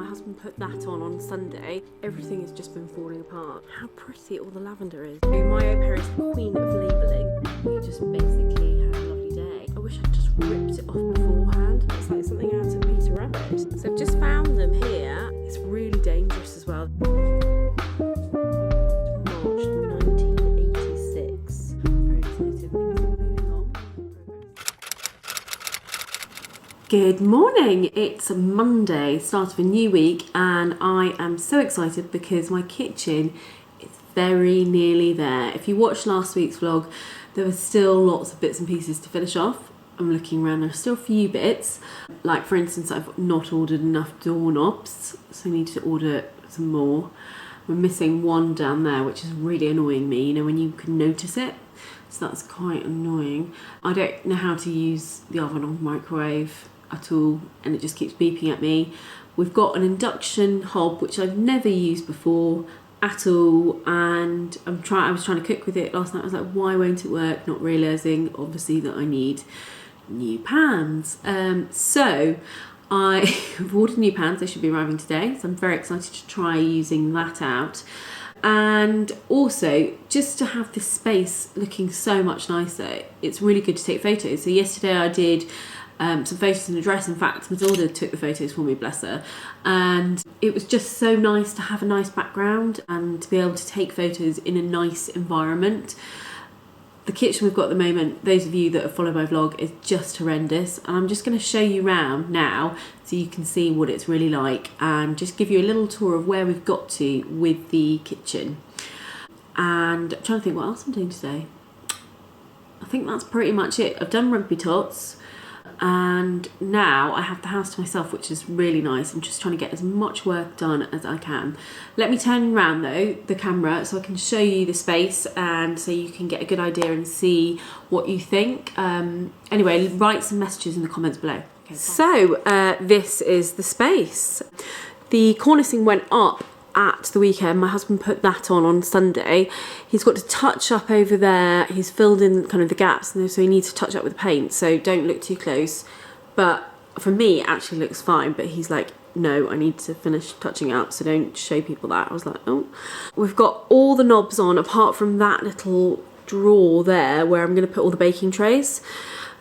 husband put that on Sunday. Everything has just been falling apart. How pretty all the lavender is. So my au pair is the queen of labelling. We just basically had a lovely day. I wish I'd just ripped it off beforehand. It's like something out of Peter Rabbit. So I've just found them here. It's really dangerous as well. March 1986. Very excited. Things are moving on. Good morning, it's Monday, start of a new week, and I am so excited because my kitchen is very nearly there. If you watched last week's vlog, there were still lots of bits and pieces to finish off. I'm looking around, there's still a few bits, like for instance I've not ordered enough doorknobs, so I need to order some more. We're missing one down there, which is really annoying me, you know, when you can notice it. So that's quite annoying. I don't know how to use the oven or microwave at all, and it just keeps beeping at me. We've got an induction hob which I've never used before at all, and I was trying to cook with it last night. I was like, why won't it work? Not realising obviously that I need new pans. So I've ordered new pans. They should be arriving today, so I'm very excited to try using that out. And also just to have this space looking so much nicer, it's really good to take photos. So yesterday I did some photos in a dress. In fact, Matilda took the photos for me, bless her, and it was just so nice to have a nice background and to be able to take photos in a nice environment. The kitchen we've got at the moment, those of you that have followed my vlog, is just horrendous, and I'm just going to show you around now so you can see what it's really like and just give you a little tour of where we've got to with the kitchen. And I'm trying to think what else I'm doing today. I think that's pretty much it. I've done rugby tots, and now I have the house to myself, which is really nice. I'm just trying to get as much work done as I can. Let me turn around though the camera so I can show you the space and so you can get a good idea and see what you think. Anyway, write some messages in the comments below. Okay, so this is the space. The cornicing went up at the weekend. My husband put that on Sunday. He's got to touch up over there. He's filled in kind of the gaps, and so he needs to touch up with the paint, so don't look too close. But for me it actually looks fine, but he's like, no, I need to finish touching up, so don't show people that. I was like, oh. We've got all the knobs on apart from that little drawer there where I'm going to put all the baking trays.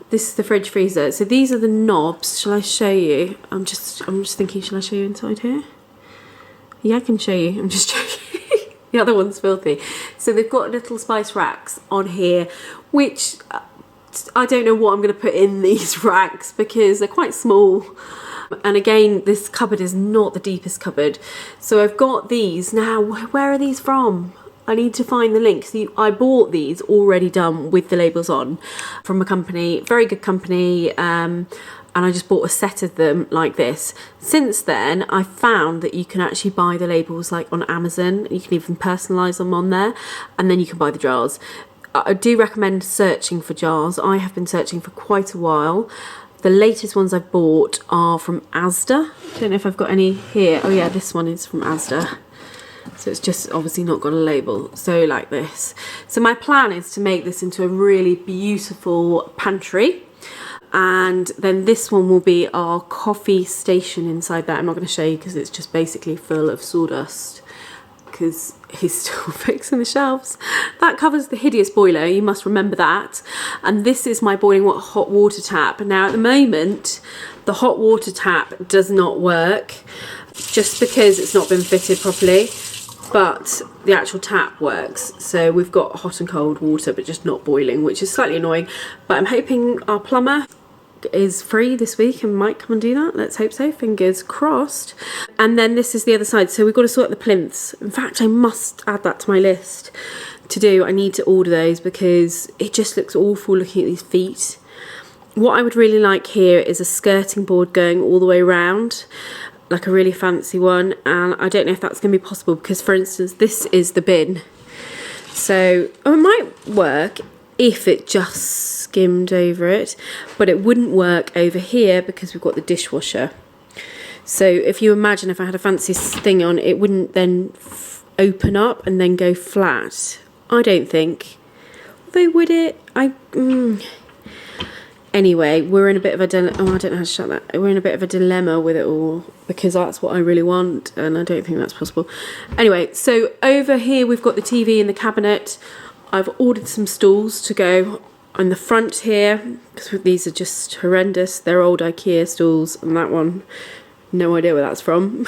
This is the fridge freezer. So these are the knobs. Shall I show you? I'm just thinking, shall I show you inside here? Yeah, I can show you. I'm just joking. The other one's filthy. So they've got little spice racks on here, which I don't know what I'm going to put in these racks because they're quite small. And again, this cupboard is not the deepest cupboard. So I've got these. Now, where are these from? I need to find the link. So I bought these already done with the labels on from a company, very good company, and I just bought a set of them like this. Since then, I found that you can actually buy the labels like on Amazon. You can even personalise them on there, and then you can buy the jars. I do recommend searching for jars. I have been searching for quite a while. The latest ones I've bought are from Asda. I don't know if I've got any here. Oh yeah, this one is from Asda. So it's just obviously not got a label, so like this. So my plan is to make this into a really beautiful pantry, and then this one will be our coffee station inside that. I'm not going to show you because it's just basically full of sawdust because he's still fixing the shelves. That covers the hideous boiler, you must remember that. And this is my boiling hot water tap. Now at the moment the hot water tap does not work just because it's not been fitted properly, but the actual tap works. So we've got hot and cold water but just not boiling, which is slightly annoying. But I'm hoping our plumber is free this week and might come and do that. Let's hope so, fingers crossed. And then this is the other side, so we've got to sort the plinths. In fact, I must add that to my list to do. I need to order those because it just looks awful looking at these feet. What I would really like here is a skirting board going all the way around, like a really fancy one, and I don't know if that's going to be possible because, for instance, this is the bin. So it might work if it just skimmed over it, but it wouldn't work over here because we've got the dishwasher. So if you imagine if I had a fancy thing on, it wouldn't then open up and then go flat. I don't think. Although would it? Anyway, we're in a bit of a oh, I don't know how to shut that. We're in a bit of a dilemma with it all because that's what I really want, and I don't think that's possible. Anyway, so over here we've got the TV in the cabinet. I've ordered some stools to go on the front here because these are just horrendous. They're old IKEA stools, and that one, no idea where that's from.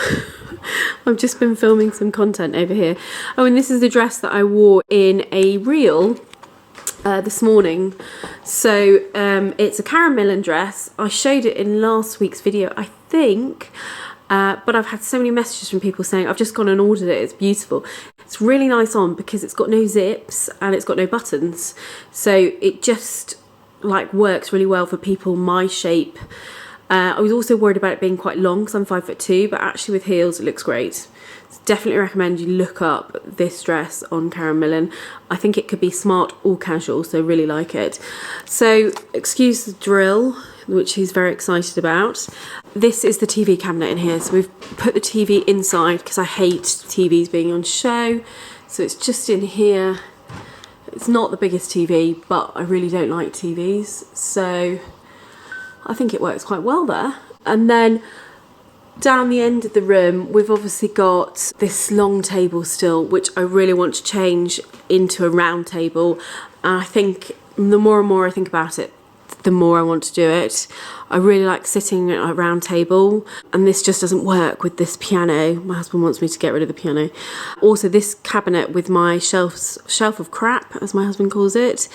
I've just been filming some content over here. Oh, and this is the dress that I wore in a reel this morning. So it's a Karen Millen dress. I showed it in last week's video, I think, but I've had so many messages from people saying I've just gone and ordered it, it's beautiful. It's really nice on because it's got no zips and it's got no buttons, so it just like works really well for people my shape. I was also worried about it being quite long because I'm 5'2", but actually with heels it looks great. Definitely recommend you look up this dress on Karen Millen. I think it could be smart or casual, so really like it. So excuse the drill, which he's very excited about. This is the TV cabinet in here. So we've put the TV inside because I hate TVs being on show. So it's just in here. It's not the biggest TV, but I really don't like TVs. So I think it works quite well there. And then down the end of the room, we've obviously got this long table still, which I really want to change into a round table. And I think the more and more I think about it, the more I want to do it. I really like sitting at a round table, and this just doesn't work with this piano. My husband wants me to get rid of the piano. Also, this cabinet with my shelf of crap, as my husband calls it,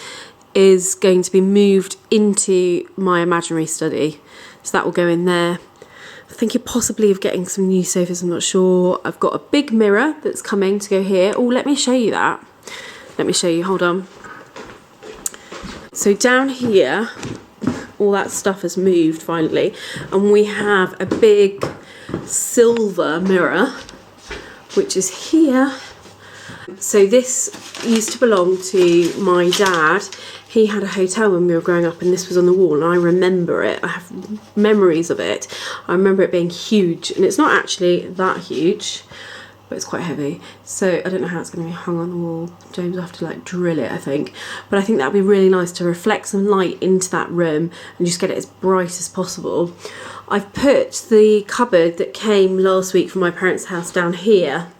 is going to be moved into my imaginary study. So that will go in there. Thinking possibly of getting some new sofas, I'm not sure. I've got a big mirror that's coming to go here. Oh, let me show you that. Let me show you, hold on. So down here, all that stuff has moved finally, and we have a big silver mirror, which is here. So this used to belong to my dad. He had a hotel when we were growing up, and this was on the wall, and I remember it. I have memories of it. I remember it being huge, and it's not actually that huge, but it's quite heavy. So I don't know how it's going to be hung on the wall. James will have to like drill it, I think. But I think that'd be really nice to reflect some light into that room and just get it as bright as possible. I've put the cupboard that came last week from my parents' house down here,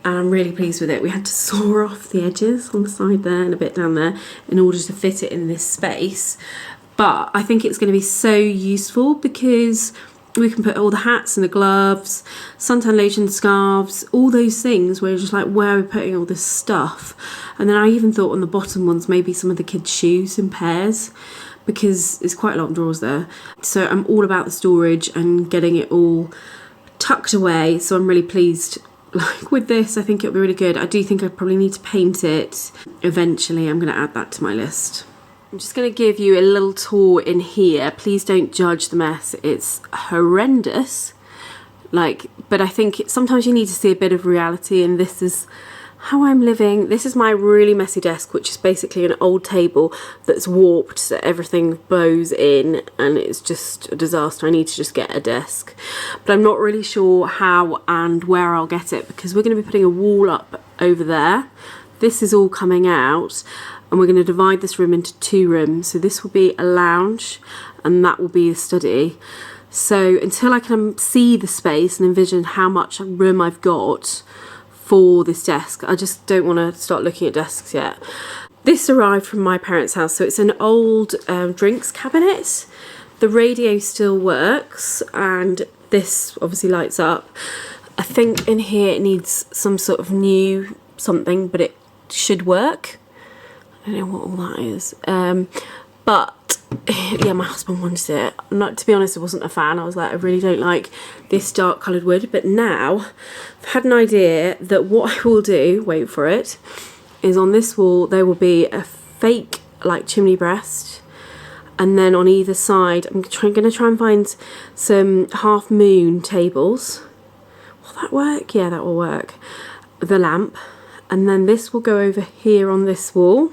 and I'm really pleased with it. We had to saw off the edges on the side there and a bit down there in order to fit it in this space. But I think it's going to be so useful because we can put all the hats and the gloves, suntan lotion, scarves, all those things where you're just like, where are we putting all this stuff? And then I even thought on the bottom ones, maybe some of the kids' shoes in pairs, because there's quite a lot of drawers there. So I'm all about the storage and getting it all tucked away. So I'm really pleased. Like with this, I think it'll be really good. I do think I probably need to paint it eventually. I'm going to add that to my list. I'm just going to give you a little tour in here. Please don't judge the mess. It's horrendous. But I think sometimes you need to see a bit of reality, and this is how I'm living. This is my really messy desk, which is basically an old table that's warped so everything bows in, and it's just a disaster. I need to just get a desk, but I'm not really sure how and where I'll get it, because we're going to be putting a wall up over there. This is all coming out, and we're going to divide this room into 2 rooms. So this will be a lounge and that will be a study. So until I can see the space and envision how much room I've got for this desk, I just don't want to start looking at desks yet. This arrived from my parents' house, so it's an old drinks cabinet. The radio still works, and this obviously lights up. I think in here it needs some sort of new something, but it should work. I don't know what all that is. But yeah, my husband wanted it. Not, to be honest, I wasn't a fan. I was like, I really don't like this dark coloured wood. But now I've had an idea that what I will do, wait for it, is on this wall there will be a fake like chimney breast, and then on either side I'm going to try and find some half moon tables. Will that work? Yeah, that will work. The lamp, and then this will go over here on this wall.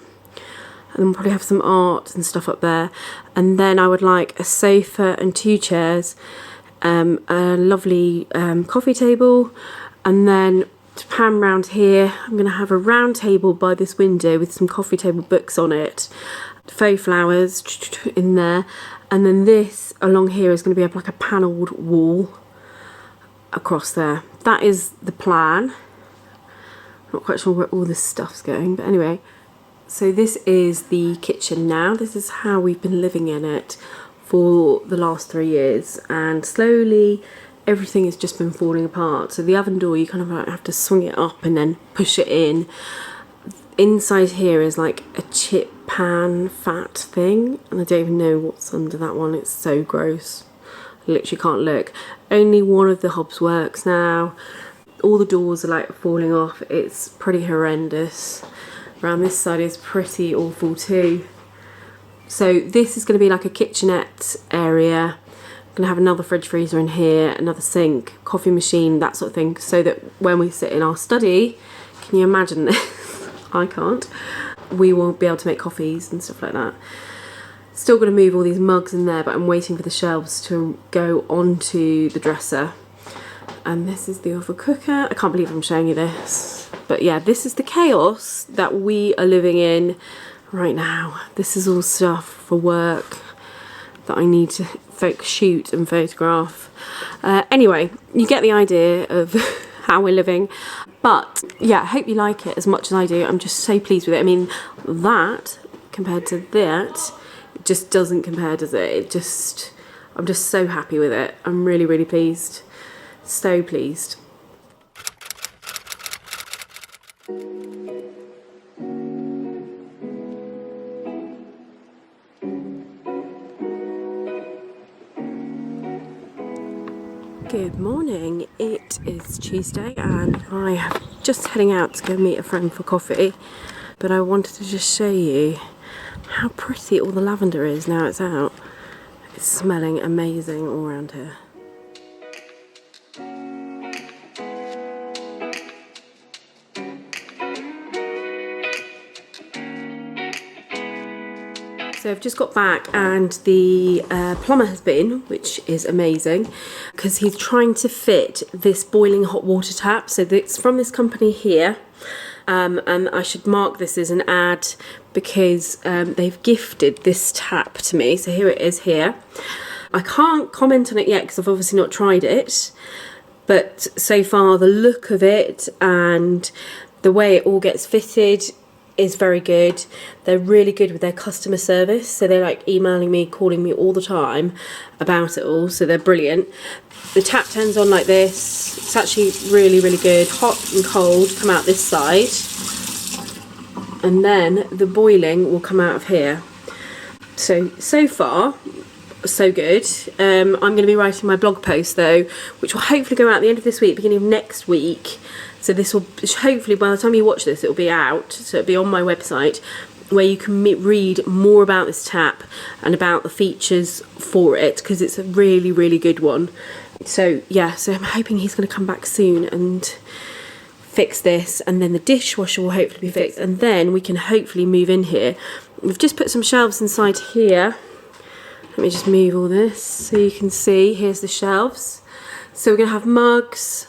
And then probably have some art and stuff up there. And then I would like a sofa and 2 chairs, a lovely coffee table. And then to pan round here, I'm going to have a round table by this window with some coffee table books on it. faux flowers in there, and then this along here is going to be like a panelled wall across there. That is the plan. Not quite sure where all this stuff's going, but anyway. So this is the kitchen now. This is how we've been living in it for the last 3 years, and slowly everything has just been falling apart. So the oven door, you kind of have to swing it up and then push it in. Inside here is like a chip pan fat thing, and I don't even know what's under that one. It's so gross. I literally can't look. Only one of the hobs works now. All the doors are like falling off. It's pretty horrendous. Around this side is pretty awful too. So this is going to be like a kitchenette area. I'm going to have another fridge freezer in here, another sink, coffee machine, that sort of thing, so that when we sit in our study, can you imagine this? I can't. We won't be able to make coffees and stuff like that. Still going to move all these mugs in there, but I'm waiting for the shelves to go onto the dresser. And this is the oven cooker. I can't believe I'm showing you this. But yeah, this is the chaos that we are living in right now. This is all stuff for work that I need to shoot and photograph. Anyway, you get the idea of how we're living. But yeah, I hope you like it as much as I do. I'm just so pleased with it. I mean, that compared to that, it just doesn't compare, does it? I'm just so happy with it. I'm really, really pleased. So pleased. Good morning. It is Tuesday and I am just heading out to go meet a friend for coffee, but I wanted to just show you how pretty all the lavender is now it's out. It's smelling amazing all around here. So I've just got back and the plumber has been, which is amazing, because he's trying to fit this boiling hot water tap. So it's from this company here, and I should mark this as an ad because they've gifted this tap to me. So here it is here. I can't comment on it yet because I've obviously not tried it, but so far the look of it and the way it all gets fitted is very good. They're really good with their customer service, so they're like emailing me, calling me all the time about it all, so they're brilliant. The tap turns on like this. It's actually really, really good. Hot and cold come out this side, and then the boiling will come out of here. So far so good. I'm going to be writing my blog post though, which will hopefully go out at the end of this week, beginning of next week. So this will hopefully, by the time you watch this, it will be out. So it'll be on my website, where you can read more about this tap and about the features for it, because it's a really, really good one. So yeah, so I'm hoping he's going to come back soon and fix this, and then the dishwasher will hopefully be fixed, and then we can hopefully move in here. We've just put some shelves inside here. Let me just move all this so you can see. Here's the shelves. So we're going to have mugs,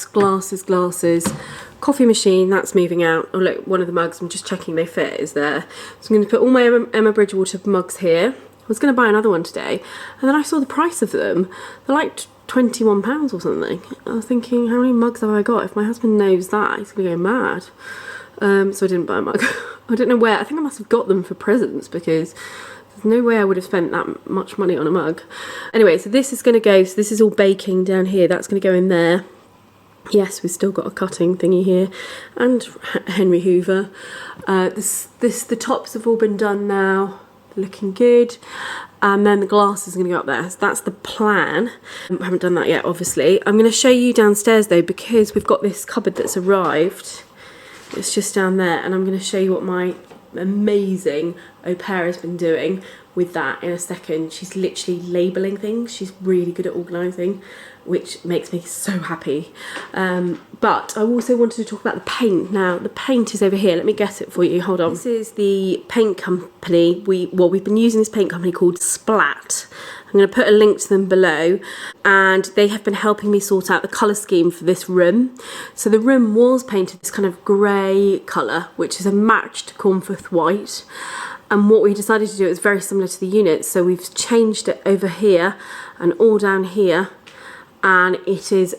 glasses, coffee machine, that's moving out. Oh look, one of the mugs, I'm just checking they fit, is there. So I'm going to put all my Emma Bridgewater mugs here. I was going to buy another one today, and then I saw the price of them. They're like £21 or something. I was thinking, how many mugs have I got? If my husband knows that, he's going to go mad. So I didn't buy a mug. I don't know where. I think I must have got them for presents, because there's no way I would have spent that much money on a mug. Anyway, so this is going to go, so this is all baking down here. That's going to go in there. Yes, we've still got a cutting thingy here, and Henry Hoover. The tops have all been done now, looking good, and then the glass is going to go up there. So that's the plan. I haven't done that yet, obviously. I'm going to show you downstairs though, because we've got this cupboard that's arrived. It's just down there, and I'm going to show you what my amazing au pair has been doing with that in a second. She's literally labelling things. She's really good at organising, which makes me so happy. But I also wanted to talk about the paint. Now, the paint is over here. Let me get it for you. Hold on. This is the paint company. We've been using this paint company called Splat. I'm going to put a link to them below, and they have been helping me sort out the colour scheme for this room. So the room was painted this kind of grey colour, which is a matched Cornforth white. And what we decided to do is very similar to the units, so we've changed it over here and all down here, and it is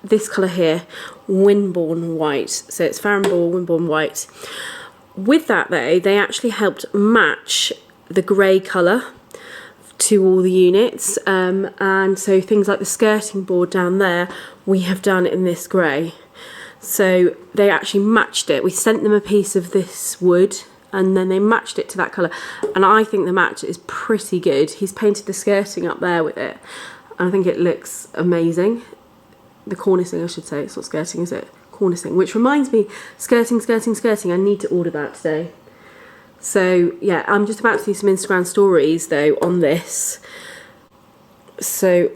this colour here, Windborn White. So it's Farrenball Windborn White. With that though, they actually helped match the grey colour to all the units, and so things like the skirting board down there we have done in this grey. So they actually matched it. We sent them a piece of this wood and then they matched it to that colour, and I think the match is pretty good. He's painted the skirting up there with it and I think it looks amazing. The cornicing, I should say, it's not skirting, is it? Cornicing, which reminds me, skirting, I need to order that today. So yeah, I'm just about to do some Instagram stories though on this. So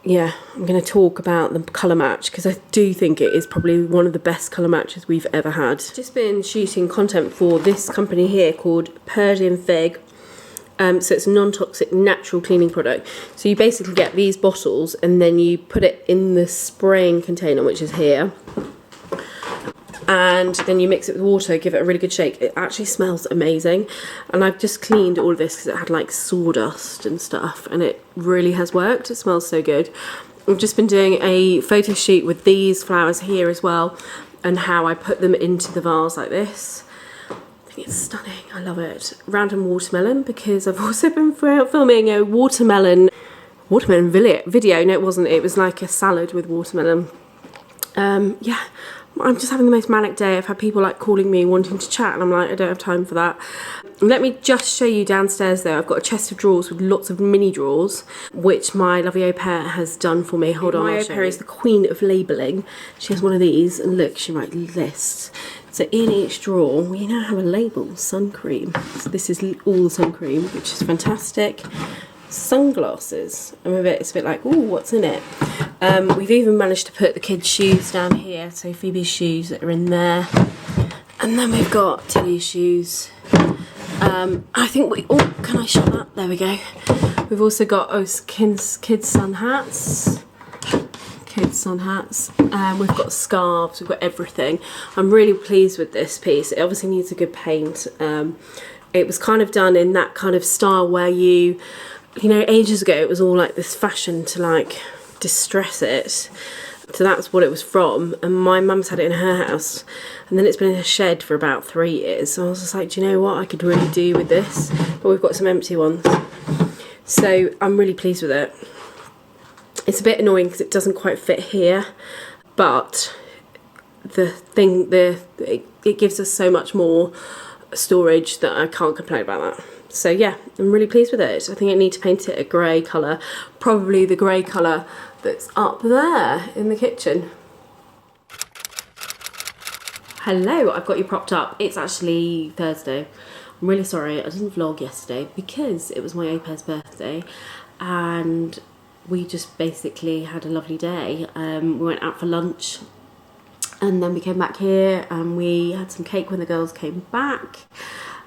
yeah, I'm going to talk about the colour match because I do think it is probably one of the best colour matches we've ever had. Just been shooting content for this company here called Purdy Figg. So it's a non-toxic natural cleaning product. So you basically get these bottles and then you put it in the spraying container, which is here. And then you mix it with water, give it a really good shake. It actually smells amazing. And I've just cleaned all of this because it had like sawdust and stuff, and it really has worked. It smells so good. I've just been doing a photo shoot with these flowers here as well, and how I put them into the vase like this. I think it's stunning. I love it. Random watermelon, because I've also been filming a watermelon video. No, it wasn't. It was like a salad with watermelon. Yeah. I'm just having the most manic day. I've had people like calling me wanting to chat and I'm like, I don't have time for that. Let me just show you downstairs though. I've got a chest of drawers with lots of mini drawers, which my lovely au pair has done for me. Hold on, my au pair is the queen of labelling. She has one of these and look, she writes lists. So in each drawer, we now have a label, sun cream. So this is all sun cream, which is fantastic. Sunglasses. It's a bit like, ooh, what's in it? We've even managed to put the kids' shoes down here, so Phoebe's shoes that are in there, and then we've got Tilly's shoes. I think can I shut that? There we go. We've also got kids' sun hats. We've got scarves, we've got everything. I'm really pleased with this piece. It obviously needs a good paint. It was kind of done in that kind of style where you know, ages ago it was all like this fashion to like distress it. So that's what it was from, and my mum's had it in her house and then it's been in a shed for about 3 years. So I was just like, do you know what I could really do with this? But we've got some empty ones. So I'm really pleased with it. It's a bit annoying because it doesn't quite fit here, but it gives us so much more storage that I can't complain about that. So yeah, I'm really pleased with it. I think I need to paint it a grey colour, probably the grey colour that's up there in the kitchen. Hello, I've got you propped up. It's actually Thursday. I'm really sorry I didn't vlog yesterday because it was my au pair's birthday and we just basically had a lovely day. We went out for lunch and then we came back here and we had some cake when the girls came back.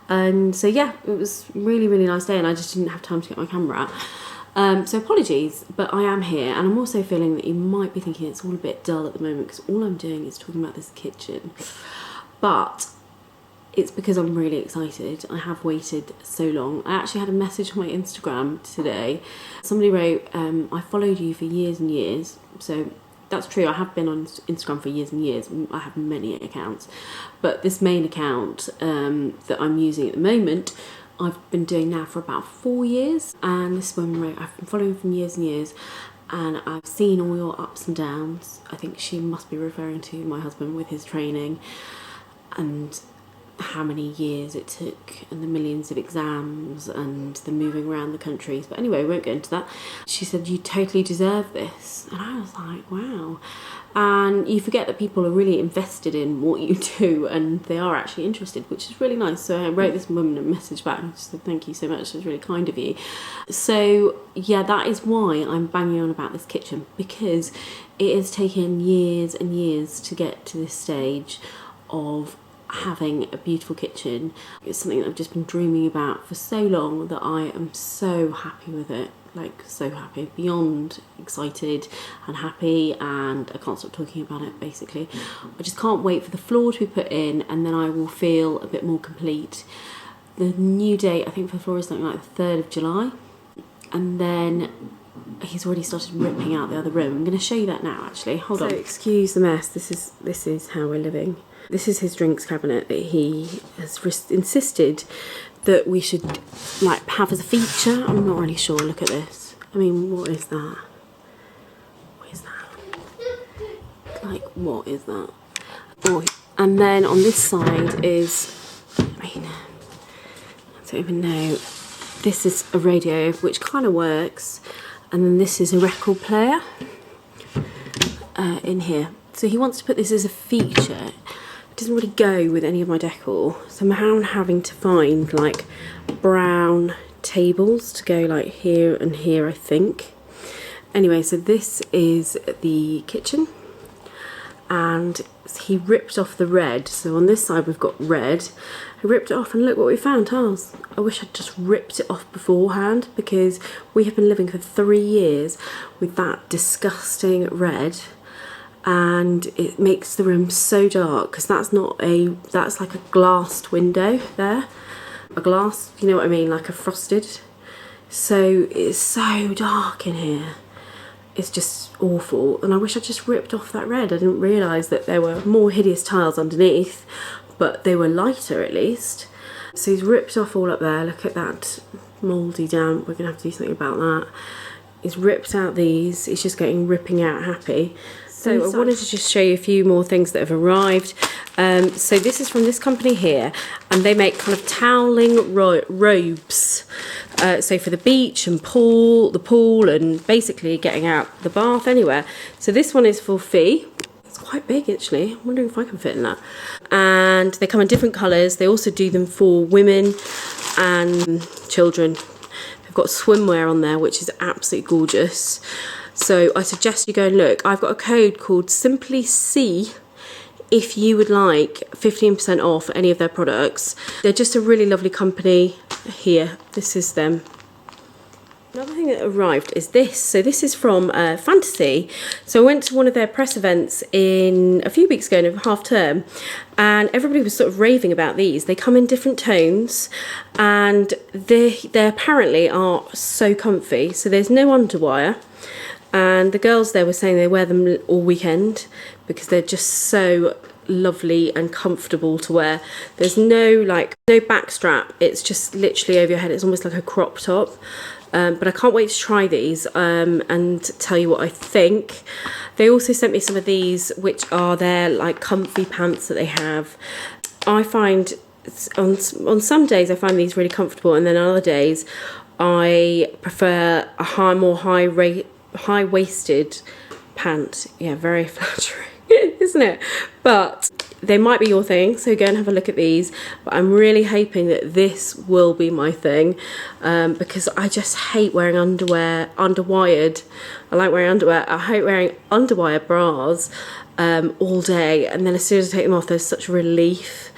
And so yeah, it was really, really nice day and I just didn't have time to get my camera out. So apologies, but I am here and I'm also feeling that you might be thinking it's all a bit dull at the moment because all I'm doing is talking about this kitchen. But it's because I'm really excited. I have waited so long. I actually had a message on my Instagram today. Somebody wrote, I followed you for years and years. So that's true, I have been on Instagram for years and years. I have many accounts. But this main account that I'm using at the moment, I've been doing now for about 4 years. And this woman wrote, I've been following for years and years. And I've seen all your ups and downs. I think she must be referring to my husband with his training. And how many years it took and the millions of exams and the moving around the countries. But anyway, we won't go into that. She said, you totally deserve this. And I was like, wow. And you forget that people are really invested in what you do and they are actually interested, which is really nice. So I wrote this woman a message back and she said, thank you so much, it was really kind of you. So yeah, that is why I'm banging on about this kitchen, because it has taken years and years to get to this stage of having a beautiful kitchen. It's something that I've just been dreaming about for so long that I am so happy with it, like so happy, beyond excited and happy, and I can't stop talking about it basically. I just can't wait for the floor to be put in and then I will feel a bit more complete. the new date, I think for Flora is something like the 3rd of July. And then he's already started ripping out the other room. I'm going to show you that now, actually. Hold on. So excuse the mess. This is how we're living. This is his drinks cabinet that he has insisted that we should like have as a feature. I'm not really sure. Look at this. I mean, what is that? What is that? Like, what is that? Oh, and then on this side is, I mean, I don't even know. This is a radio, which kind of works. And then this is a record player in here. So he wants to put this as a feature. It doesn't really go with any of my decor. So I'm having to find like brown tables to go like here and here, I think. Anyway, so this is the kitchen. And he ripped off the red. So on this side we've got red. I ripped it off and look what we found, tiles. I wish I'd just ripped it off beforehand because we have been living for 3 years with that disgusting red, and it makes the room so dark because that's like a glassed window there. A glass, you know what I mean, like a frosted. So it's so dark in here. It's just awful, and I wish I just ripped off that red. I didn't realise that there were more hideous tiles underneath, but they were lighter at least. So he's ripped off all up there. Look at that mouldy damp. We're gonna have to do something about that. He's ripped out these. He's just getting ripping out happy. So I wanted to just show you a few more things that have arrived. So this is from this company here, and they make kind of toweling robes. So for the beach and the pool, and basically getting out the bath anywhere. So this one is for Fee. It's quite big actually. I'm wondering if I can fit in that. And they come in different colours. They also do them for women and children. They've got swimwear on there, which is absolutely gorgeous. So I suggest you go and look. I've got a code called Simply C if you would like 15% off any of their products. They're just a really lovely company. Here, this is them. Another thing that arrived is this. So this is from Fantasie. So I went to one of their press events a few weeks ago in half term, and everybody was sort of raving about these. They come in different tones, and they apparently are so comfy. So there's no underwire. And the girls there were saying they wear them all weekend because they're just so lovely and comfortable to wear. There's no back strap. It's just literally over your head. It's almost like a crop top. But I can't wait to try these and tell you what I think. They also sent me some of these, which are their like comfy pants that they have. I find on some days I find these really comfortable, and then on other days I prefer a more high-waisted pant. Yeah, very flattering, isn't it? But they might be your thing, so go and have a look at these. But I'm really hoping that this will be my thing, because I just hate wearing underwired. I like wearing underwear. I hate wearing underwire bras all day, and then as soon as I take them off, there's such relief.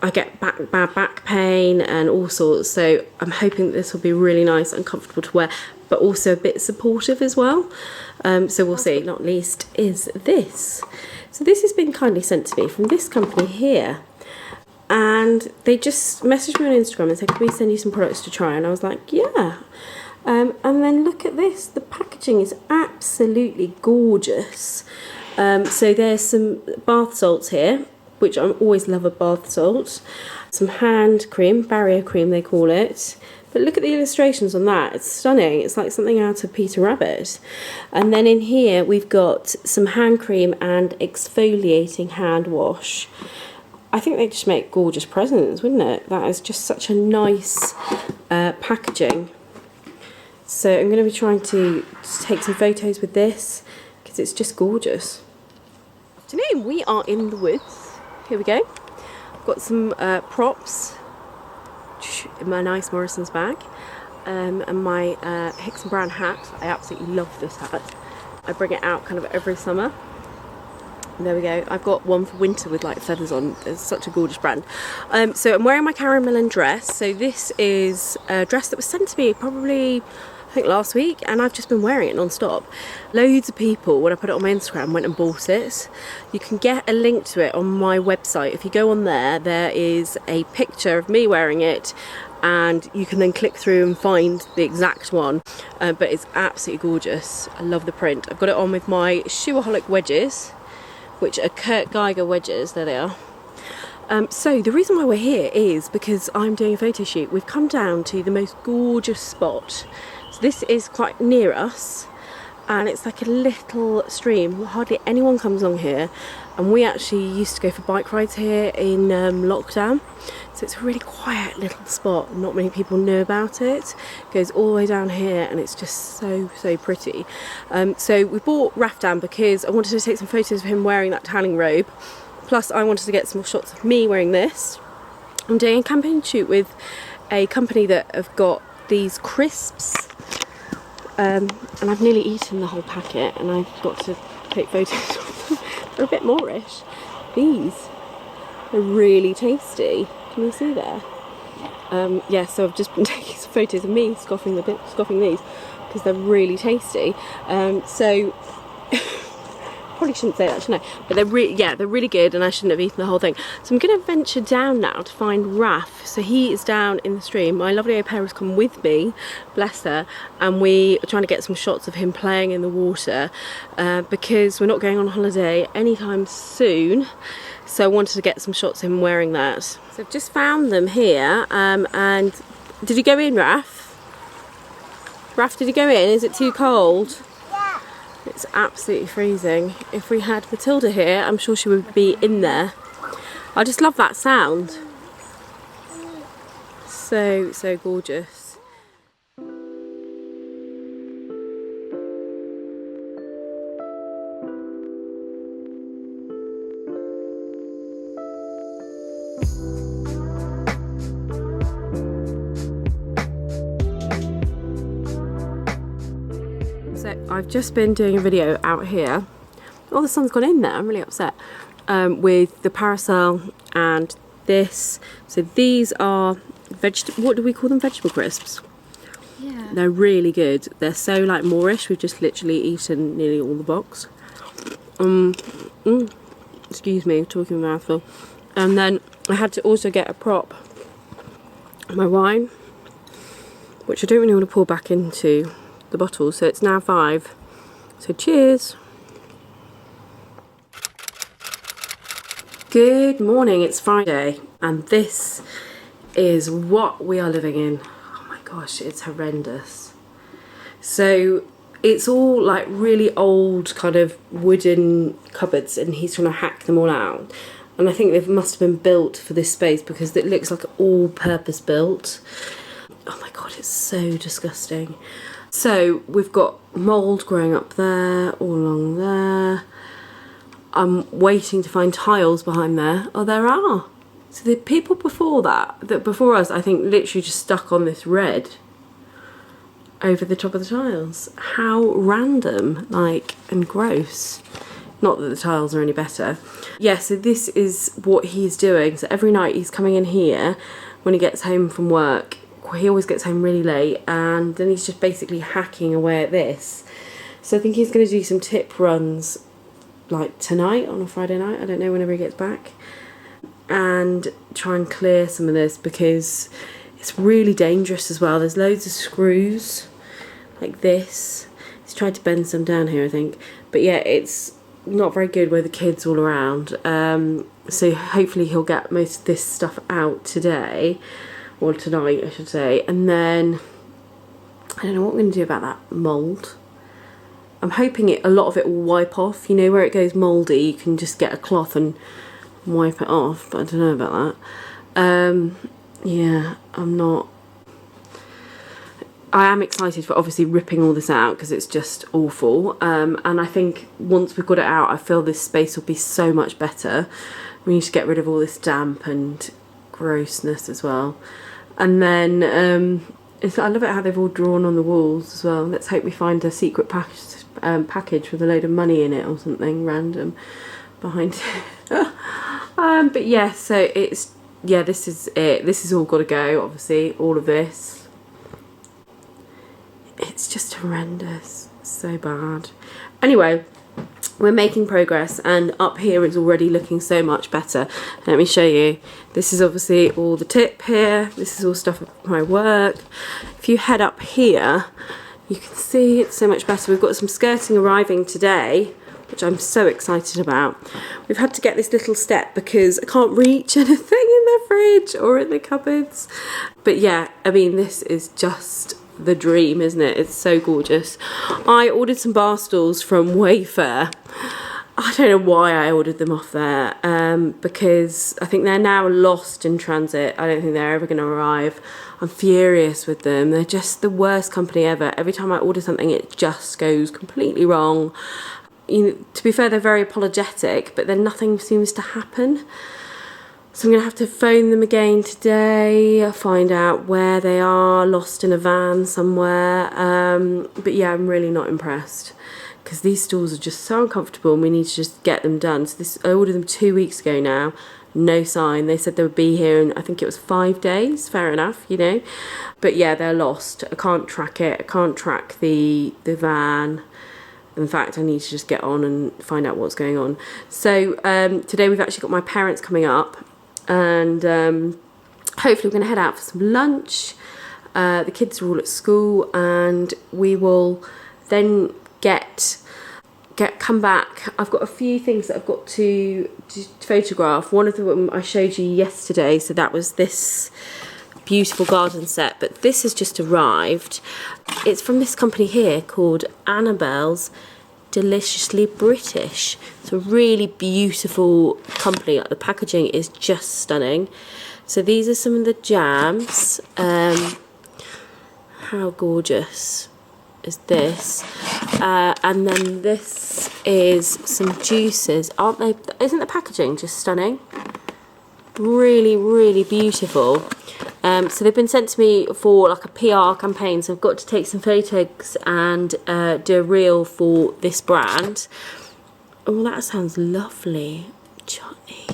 I get bad back pain and all sorts, so I'm hoping that this will be really nice and comfortable to wear, but also a bit supportive as well. So we'll see. Not least is this. So this has been kindly sent to me from this company here, and they just messaged me on Instagram and said, can we send you some products to try? And I was like, yeah. And then look at this. The packaging is absolutely gorgeous. So there's some bath salts here, which I always love a bath salt. Some hand cream, barrier cream they call it. But look at the illustrations on that. It's stunning. It's like something out of Peter Rabbit. And then in here we've got some hand cream and exfoliating hand wash. I think they just make gorgeous presents, wouldn't it? That is just such a nice packaging. So I'm going to be trying to take some photos with this because it's just gorgeous. Afternoon, we are in the woods. Here we go. I've got some props in my nice Morrison's bag, and my Hicks and Brown hat. I absolutely love this hat. I bring it out kind of every summer. And there we go. I've got one for winter with like feathers on. It's such a gorgeous brand. So I'm wearing my Karen Millen dress. So this is a dress that was sent to me probably, I I think last week, and I've just been wearing it non-stop. Loads of people, when I put it on my Instagram, went and bought it. You can get a link to it on my website. If you go on there, there is a picture of me wearing it, and you can then click through and find the exact one. But it's absolutely gorgeous. I love the print. I've got it on with my ShareAlike wedges, which are Kurt Geiger wedges. There they are. So the reason why we're here is because I'm doing a photo shoot. We've come down to the most gorgeous spot. So this is quite near us, and it's like a little stream. Hardly anyone comes along here, and we actually used to go for bike rides here in lockdown. So it's a really quiet little spot. Not many people know about it. It goes all the way down here, and it's just so pretty. So we bought Raf down because I wanted to take some photos of him wearing that tanning robe. Plus I wanted to get some shots of me wearing this. I'm doing a campaign shoot with a company that have got these crisps, and I've nearly eaten the whole packet, and I've got to take photos of them. They're a bit moreish. These are really tasty. Can you see there? Yeah, so I've just been taking some photos of me scoffing these because they're really tasty. So probably shouldn't say that, shouldn't I? But they're really good, and I shouldn't have eaten the whole thing. So I'm going to venture down now to find Raf. So he is down in the stream. My lovely au pair has come with me, bless her, and we are trying to get some shots of him playing in the water because we're not going on holiday anytime soon. So I wanted to get some shots of him wearing that. So I've just found them here. And did you go in, Raf? Raf, did you go in? Is it too cold? It's absolutely freezing. If we had Matilda here, I'm sure she would be in there. I just love that sound. So gorgeous. So I've just been doing a video out here. Oh, the sun's gone in there. I'm really upset. With the parasol and this. So these are what do we call them? Vegetable crisps. Yeah. They're really good. They're so like moreish. We've just literally eaten nearly all the box. Excuse me, talking a mouthful. And then I had to also get a prop. My wine, which I don't really want to pour back into the bottle, so it's now 5. So cheers. Good morning, it's Friday, and this is what we are living in. Oh my gosh, it's horrendous. So it's all like really old kind of wooden cupboards, and he's trying to hack them all out. And I think they must have been built for this space because it looks like all purpose built. Oh my god, it's so disgusting. So we've got mould growing up there, all along there. I'm waiting to find tiles behind there. Oh, there are. So the people before that before us, I think literally just stuck on this red over the top of the tiles. How random, like, and gross. Not that the tiles are any better. Yeah, so this is what he's doing. So every night he's coming in here when he gets home from work. He always gets home really late, and then he's just basically hacking away at this. So I think he's going to do some tip runs like tonight on a Friday night, I don't know, whenever he gets back, and try and clear some of this because it's really dangerous as well. There's loads of screws like this. He's tried to bend some down here, I think, but yeah, it's not very good with the kids all around. So hopefully he'll get most of this stuff out today, or tonight I should say, and then I don't know what we're going to do about that mould. I'm hoping a lot of it will wipe off. You know, where it goes mouldy, you can just get a cloth and wipe it off, but I don't know about that. Yeah, I am excited for obviously ripping all this out because it's just awful. And I think once we've got it out, I feel this space will be so much better. We need to get rid of all this damp and grossness as well. And then I love it how they've all drawn on the walls as well. Let's hope we find a secret package with a load of money in it or something random behind it. But yeah, so this is it. This has all got to go, obviously, all of this. It's It's just horrendous, so bad. Anyway, we're making progress, and up here is already looking so much better. Let me show you. This is obviously all the tip here. This is all stuff at my work. If you head up here, you can see it's so much better. We've got some skirting arriving today, which I'm so excited about. We've had to get this little step because I can't reach anything in the fridge or in the cupboards. But yeah, I mean, this is just the dream, isn't it? It's so gorgeous. I ordered some bar stools from Wayfair. I don't know why I ordered them off there, because I think they're now lost in transit. I don't think they're ever going to arrive. I'm furious with them. They're just the worst company ever. Every time I order something, it just goes completely wrong. You know, to be fair, they're very apologetic, but then nothing seems to happen. So I'm going to have to phone them again today, find out where they are, lost in a van somewhere. But yeah, I'm really not impressed because these stools are just so uncomfortable and we need to just get them done. So I ordered them 2 weeks ago now, no sign. They said they would be here in, I think it was 5 days, fair enough, you know. But yeah, they're lost. I can't track it. I can't track the van. In fact, I need to just get on and find out what's going on. So today we've actually got my parents coming up, and hopefully we're going to head out for some lunch. The kids are all at school, and we will then come back. I've got a few things that I've got to photograph. One of them I showed you yesterday, so that was this beautiful garden set, but this has just arrived. It's from this company here called Annabel's Deliciously British. It's a really beautiful company. The packaging is just stunning. So these are some of the jams. How gorgeous is this? And then this is some juices. Aren't they? Isn't the packaging just stunning? Really, really beautiful. So they've been sent to me for like a PR campaign, so I've got to take some photos and do a reel for this brand. Oh, that sounds lovely. Chutney.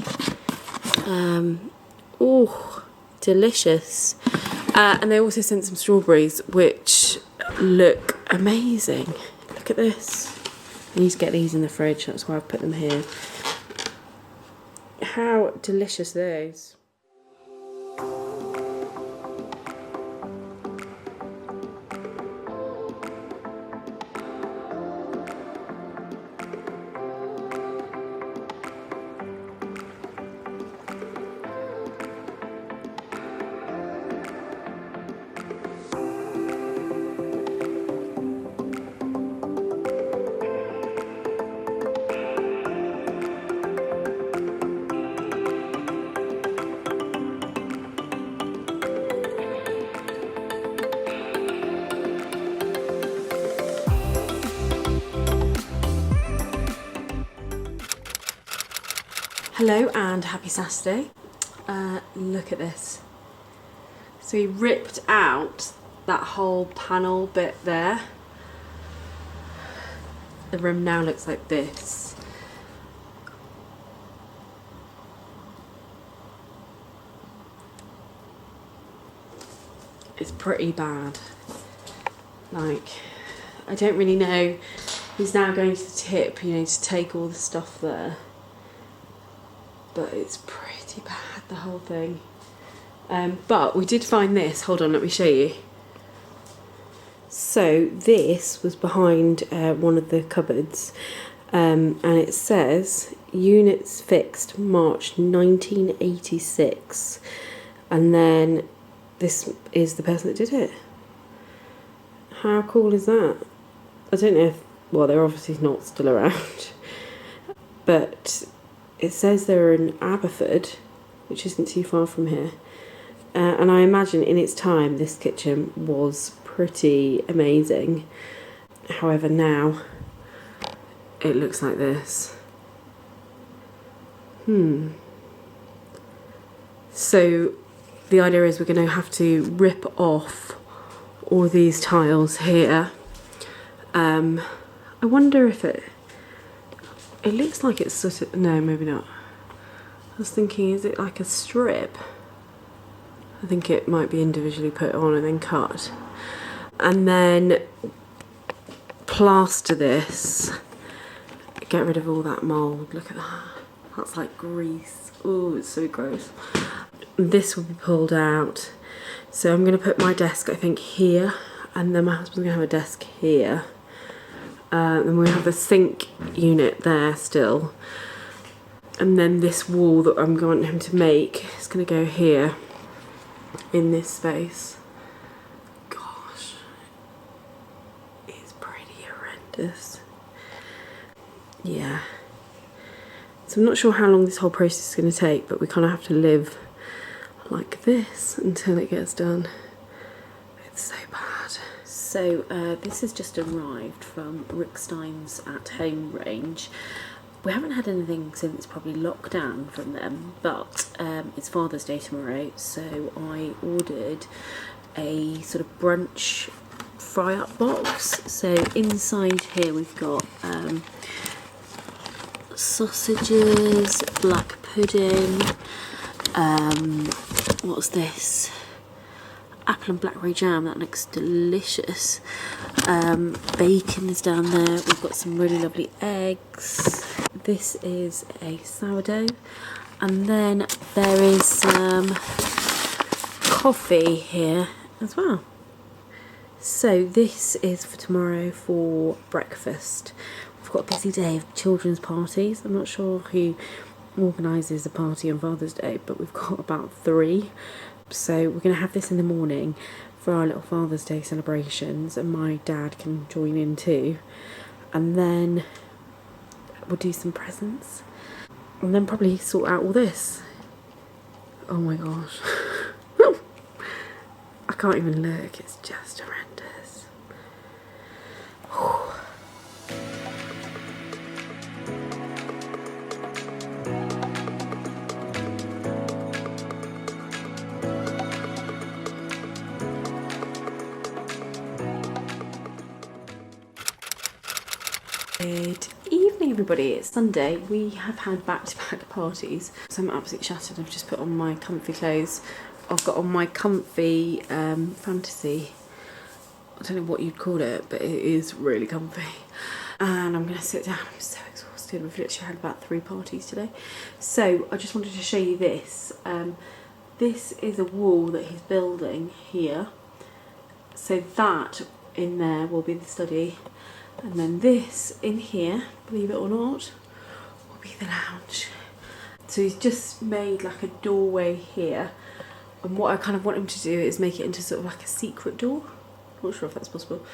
Oh, delicious. And they also sent some strawberries, which look amazing. Look at this. I need to get these in the fridge, that's why I've put them here. How delicious are those? Hello and happy Saturday. Look at this. So we ripped out that whole panel bit there. The room now looks like this. It's pretty bad. Like, I don't really know. He's now going to the tip, you know, to take all the stuff there. But it's pretty bad, the whole thing. But we did find this. Hold on, let me show you. So this was behind one of the cupboards, and it says units fixed March 1986, and then this is the person that did it. How cool is that? I don't know if, well, they're obviously not still around, but it says they're in Aberford, which isn't too far from here. And I imagine in its time this kitchen was pretty amazing. However, now it looks like this. So the idea is we're going to have to rip off all these tiles here. I wonder if it looks like it's sort of, no, maybe not. I was thinking, is it like a strip? I think it might be individually put on and then cut. And then plaster this, get rid of all that mould. Look at that. That's like grease. Oh, it's so gross. This will be pulled out. So I'm going to put my desk, I think, here, and then my husband's going to have a desk here. And we have the sink unit there still. And then this wall that I'm going him to make is going to go here in this space. Gosh, it's pretty horrendous. Yeah. So I'm not sure how long this whole process is going to take, but we kind of have to live like this until it gets done. It's so bad. So this has just arrived from Rick Stein's At Home range. We haven't had anything since probably lockdown from them, but it's Father's Day tomorrow, so I ordered a sort of brunch fry-up box. So inside here we've got sausages, black pudding, what's this? Apple and blackberry jam, that looks delicious. Bacon is down there. We've got some really lovely eggs. This is a sourdough. And then there is some coffee here as well. So this is for tomorrow for breakfast. We've got a busy day of children's parties. I'm not sure who organises a party on Father's Day, but we've got about 3. So we're going to have this in the morning for our little Father's Day celebrations, and my dad can join in too. And then we'll do some presents, and then probably sort out all this. Oh my gosh. I can't even look, it's just horrendous. Good evening everybody, it's Sunday. We have had back-to-back parties, so I'm absolutely shattered. I've just put on my comfy clothes. I've got on my comfy Fantasie. I don't know what you'd call it, but it is really comfy. And I'm going to sit down. I'm so exhausted. We've literally had about 3 parties today. So I just wanted to show you this. This is a wall that he's building here. So that in there will be the study. And then this in here, believe it or not, will be the lounge. So he's just made like a doorway here. And what I kind of want him to do is make it into sort of like a secret door. Not sure if that's possible.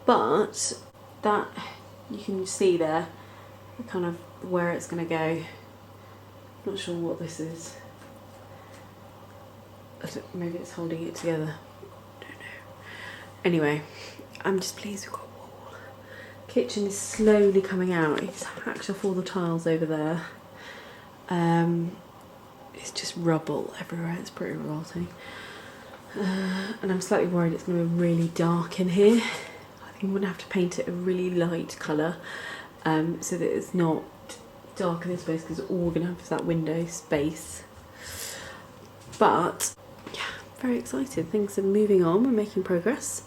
But that, you can see there, kind of where it's going to go. Not sure what this is. Maybe it's holding it together. Don't know. Anyway, I'm just pleased we've got a wall. Kitchen is slowly coming out. He's hacked off all the tiles over there. It's just rubble everywhere. It's pretty revolting. And I'm slightly worried it's going to be really dark in here. I think I'm going to have to paint it a really light colour so that it's not dark in this space, because all we're going to have is that window space. But yeah, very excited. Things are moving on. We're making progress.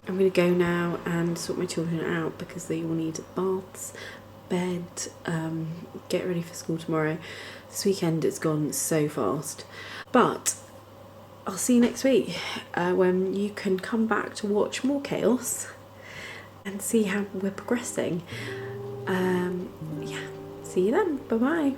I'm going to go now and sort my children out because they all need baths, bed, get ready for school tomorrow. This weekend it's gone so fast. But I'll see you next week when you can come back to watch more chaos and see how we're progressing. Yeah, see you then. Bye bye.